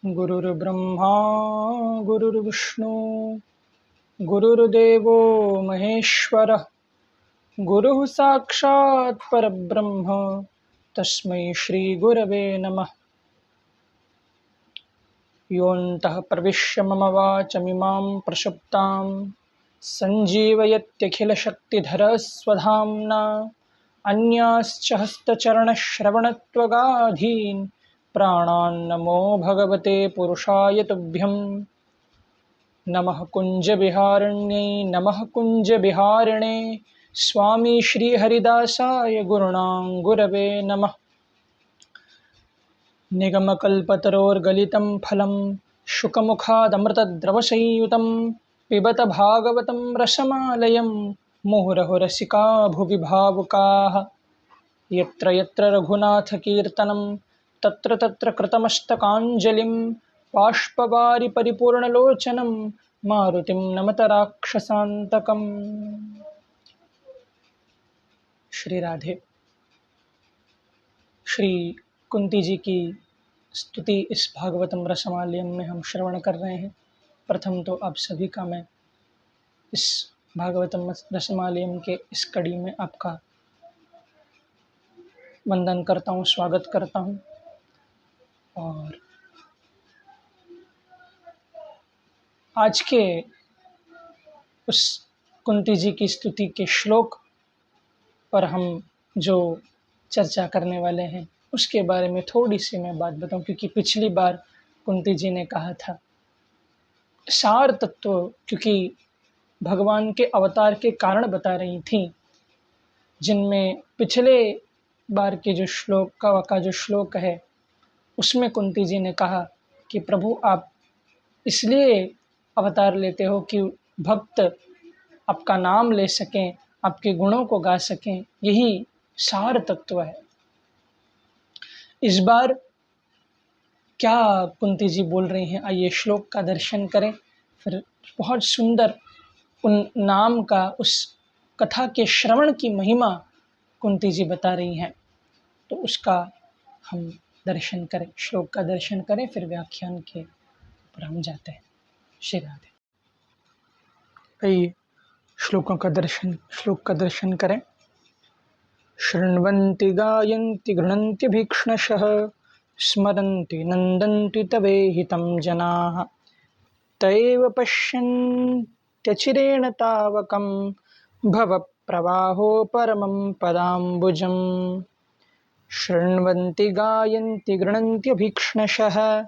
गुरुर्ब्रह्मा गुरुर्विष्णु गुरुर्देवो महेश्वरः गुरुः साक्षात् परब्रह्म तस्मै श्रीगुरवे नमः। योऽन्तः प्रविश्य मम वाचमिमां प्रसुप्तां सञ्जीवयत्यखिलशक्तिधरः स्वधाम्ना अन्याश्च हस्तचरणश्रवणत्वगाधीन् प्राणान्नमो भगवते पुरुषाय तुभ्यं। नमः कुञ्जविहारिण्यै नमः कुञ्जविहारिणे स्वामी श्रीहरिदासाय गुरुणां गुरवे नमः। निगमकल्पतरोर्गलितं फलं शुकमुखादमृतद्रवसंयुतं पिबत भागवतं रसमालयं मुहुरहो रसिका भुवि भावुकाः। यत्र यत्र रघुनाथकीर्तनं तत्र तत्र कृतमस्तकाञ्जलिं बाष्पवारि परिपूर्णलोचनं मारुतिं नमत राक्षसान्तकम्। श्री राधे। श्री कुंती जी की स्तुति इस भागवतम रसमालयम में हम श्रवण कर रहे हैं। प्रथम तो आप सभी का मैं इस भागवतम रसमालयम के इस कड़ी में आपका वंदन करता हूँ, स्वागत करता हूँ। और आज के उस कुंती जी की स्तुति के श्लोक पर हम जो चर्चा करने वाले हैं उसके बारे में थोड़ी सी मैं बात बताऊं, क्योंकि पिछली बार कुंती जी ने कहा था सार तत्व, क्योंकि भगवान के अवतार के कारण बता रही थी, जिनमें पिछले बार के जो श्लोक का जो श्लोक है उसमें कुंती जी ने कहा कि प्रभु आप इसलिए अवतार लेते हो कि भक्त आपका नाम ले सकें, आपके गुणों को गा सकें, यही सार तत्व है। इस बार क्या कुंती जी बोल रही हैं, आइए श्लोक का दर्शन करें। फिर बहुत सुंदर उन नाम का, उस कथा के श्रवण की महिमा कुंती जी बता रही हैं, तो उसका हम दर्शन करें, श्लोक का दर्शन करें, फिर व्याख्यान के ऊपर हम जाते हैं। श्री राधे। आइए श्लोक का दर्शन करें। शृण्वन्ति गायन्ति गृह्णन्ति भीक्ष्णशः स्मरन्ति नन्दन्ति तवेहितं जनाः तैव पश्यन्त्यचिरेण तावकं भवप्रवाहो परमं पदाम्बुजम्। शृण्वन्ति गायन्ति गृह्णन्ति भीक्ष्णशः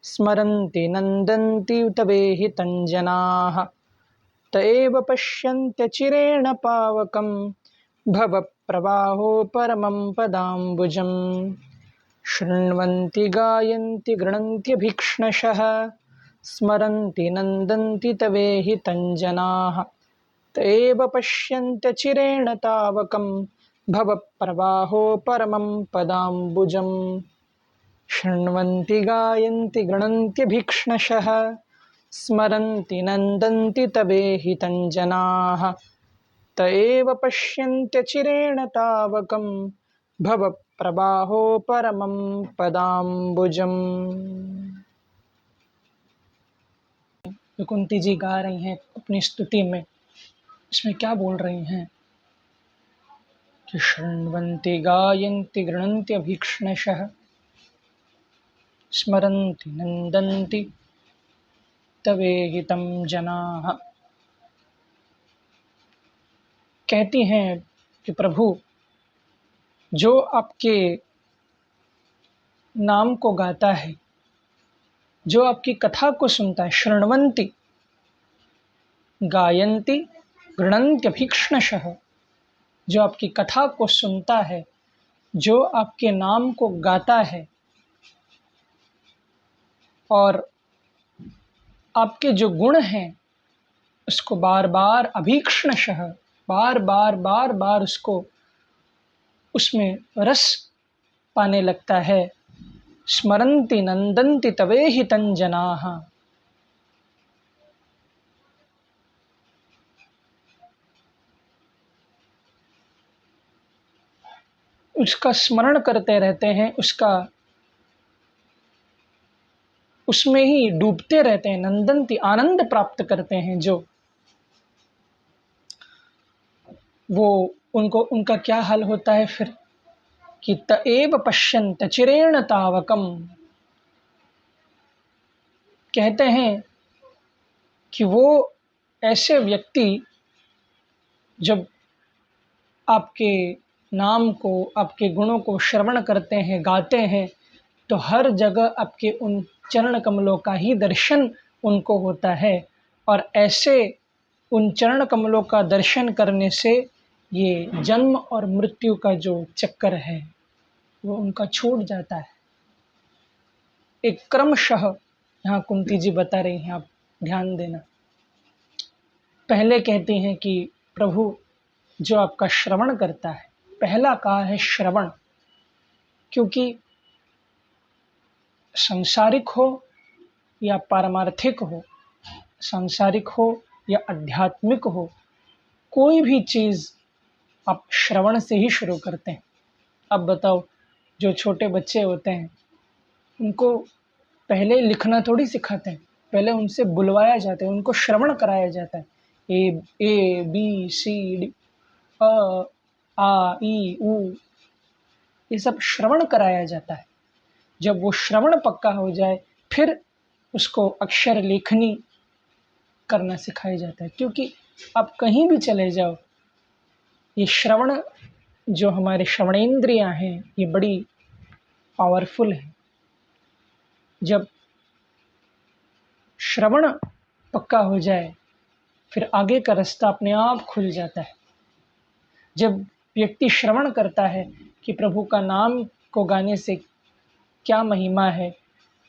स्मरन्ति नन्दन्ति तवेहितं जनाः तैव पश्यन्त्यचिरेण पावकं भवप्रवाहो परमं पदाम्बुजम्। शृण्वन्ति गायन्ति गृह्णन्ति भीक्ष्णशः स्मरन्ति नन्दन्ति तवेहितं जनाः तैव पश्यन्त्यचिरेण तावकं भवप्रवाहो परमं पदाम्बुजम्। शृण्वन्ति गायन्ति गृह्णन्ति भीक्ष्णशः स्मरन्ति नन्दन्ति तवेहितं जनाः तैव पश्यन्त्यचिरेण तावकं भवप्रवाहो परमं पदाम्बुजम्। कुंती जी गा रही हैं अपनी स्तुति में, इसमें क्या बोल रही हैं कि शृण्वन्ति गायन्ति गृह्णन्ति भीक्ष्णशः स्मरन्ति नन्दन्ति तवेहितं जनाः। कहती हैं कि प्रभु जो आपके नाम को गाता है, जो आपकी कथा को सुनता है, शृण्वन्ति गायन्ति गृह्णन्त्यभीक्ष्णशः, जो आपकी कथा को सुनता है, जो आपके नाम को गाता है और आपके जो गुण हैं उसको बार बार अभीक्ष्णशः, बार बार उसको उसमें रस पाने लगता है। स्मरन्ति नन्दन्ति तवेहितं जनाः, उसका स्मरण करते रहते हैं, उसमें ही डूबते रहते हैं, नंदन्ति आनंद प्राप्त करते हैं जो, वो उनको उनका क्या हाल होता है फिर कि त एव पश्यन्त चिरेण तावकम, कहते हैं कि वो ऐसे व्यक्ति जब आपके नाम को, आपके गुणों को श्रवण करते हैं, गाते हैं, तो हर जगह आपके उन चरण कमलों का ही दर्शन उनको होता है। और ऐसे उन चरण कमलों का दर्शन करने से ये जन्म और मृत्यु का जो चक्कर है वो उनका छूट जाता है। एक क्रमशः यहाँ कुंती जी बता रही हैं, आप ध्यान देना। पहले कहती हैं कि प्रभु जो आपका श्रवण करता है, पहला कहा है श्रवण, क्योंकि सांसारिक हो या पारमार्थिक हो, सांसारिक हो या आध्यात्मिक हो, कोई भी चीज़ आप श्रवण से ही शुरू करते हैं। अब बताओ, जो छोटे बच्चे होते हैं उनको पहले लिखना थोड़ी सिखाते हैं, पहले उनसे बुलवाया जाता है, उनको श्रवण कराया जाता है। ए बी सी डी, अ आ ई उ, ये सब श्रवण कराया जाता है। जब वो श्रवण पक्का हो जाए फिर उसको अक्षर लेखनी करना सिखाया जाता है। क्योंकि आप कहीं भी चले जाओ, ये श्रवण जो हमारे श्रवणेंद्रियां हैं ये बड़ी पावरफुल है। जब श्रवण पक्का हो जाए फिर आगे का रास्ता अपने आप खुल जाता है। जब व्यक्ति श्रवण करता है कि प्रभु का नाम को गाने से क्या महिमा है,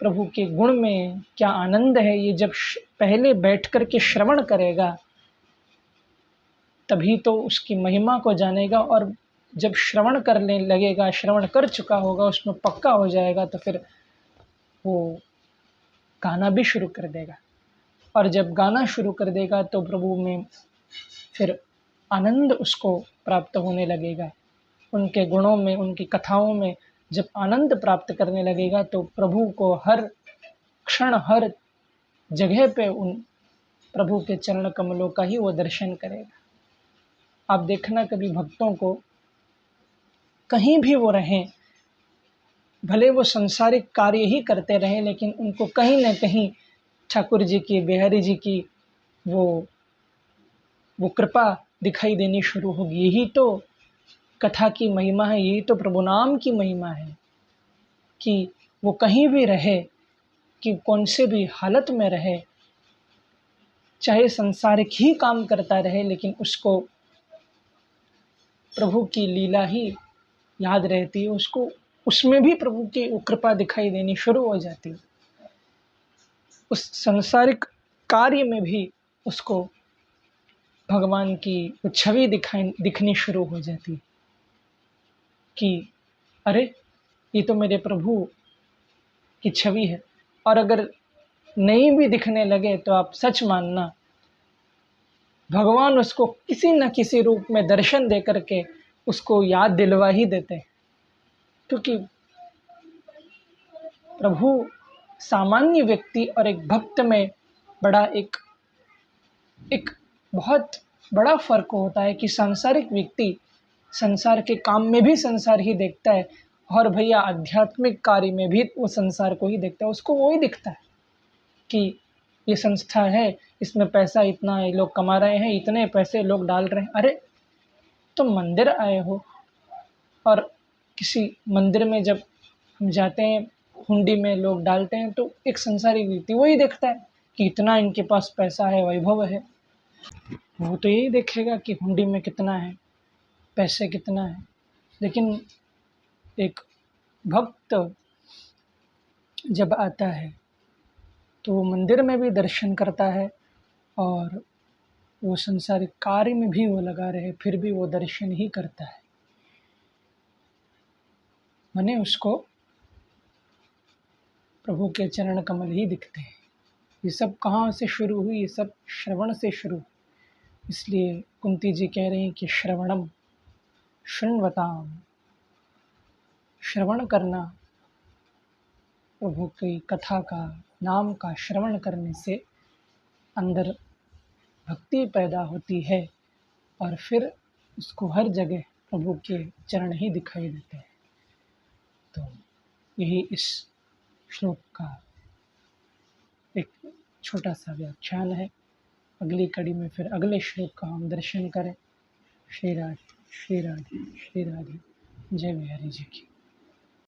प्रभु के गुण में क्या आनंद है, ये जब पहले बैठ कर के श्रवण करेगा तभी तो उसकी महिमा को जानेगा। और जब श्रवण करने लगेगा, श्रवण कर चुका होगा, उसमें पक्का हो जाएगा, तो फिर वो गाना भी शुरू कर देगा। और जब गाना शुरू कर देगा तो प्रभु में फिर आनंद उसको प्राप्त होने लगेगा। उनके गुणों में, उनकी कथाओं में जब आनंद प्राप्त करने लगेगा तो प्रभु को हर क्षण, हर जगह पे उन प्रभु के चरण कमलों का ही वो दर्शन करेगा। आप देखना कभी भक्तों को, कहीं भी वो रहें, भले वो संसारिक कार्य ही करते रहें, लेकिन उनको कहीं न कहीं ठाकुर जी की, बिहारी जी की वो कृपा दिखाई देनी शुरू होगी। यही तो कथा की महिमा है, यही तो प्रभु नाम की महिमा है कि वो कहीं भी रहे, कि कौन से भी हालत में रहे, चाहे संसारिक ही काम करता रहे, लेकिन उसको प्रभु की लीला ही याद रहती है, उसको उसमें भी प्रभु की वो कृपा दिखाई देनी शुरू हो जाती है। उस संसारिक कार्य में भी उसको भगवान की वो छवि दिखनी शुरू हो जाती कि अरे ये तो मेरे प्रभु की छवि है। और अगर नहीं भी दिखने लगे तो आप सच मानना, भगवान उसको किसी न किसी रूप में दर्शन दे करके उसको याद दिलवा ही देते हैं। क्योंकि प्रभु सामान्य व्यक्ति और एक भक्त में बड़ा एक बहुत बड़ा फर्क होता है कि सांसारिक व्यक्ति संसार के काम में भी संसार ही देखता है, और भैया आध्यात्मिक कार्य में भी वो संसार को ही देखता है। उसको वो ही दिखता है कि ये संस्था है, इसमें पैसा इतना है, लोग कमा रहे हैं, इतने पैसे लोग डाल रहे हैं। अरे तुम मंदिर आए हो, और किसी मंदिर में जब हम जाते हैं, हुंडी में लोग डालते हैं, तो एक संसारिक व्यक्ति वही देखता है कि इतना इनके पास पैसा है, वैभव है। वो तो यही देखेगा कि हुंडी में कितना है, पैसे कितना है। लेकिन एक भक्त जब आता है तो वो मंदिर में भी दर्शन करता है, और वो संसारिक कार्य में भी वो लगा रहे फिर भी वो दर्शन ही करता है। माने उसको प्रभु के चरण कमल ही दिखते हैं। ये सब कहाँ से शुरू हुई? ये सब श्रवण से शुरू। इसलिए कुंती जी कह रही हैं कि श्रवणम शृण्वताम, श्रवण करना प्रभु की कथा का, नाम का श्रवण करने से अंदर भक्ति पैदा होती है और फिर उसको हर जगह प्रभु के चरण ही दिखाई देते हैं। तो यही इस श्लोक का एक छोटा सा व्याख्यान है। अगली कड़ी में फिर अगले श्लोक का हम दर्शन करें। श्री राधे श्री राधे श्री राधे। जय बिहारी जी की।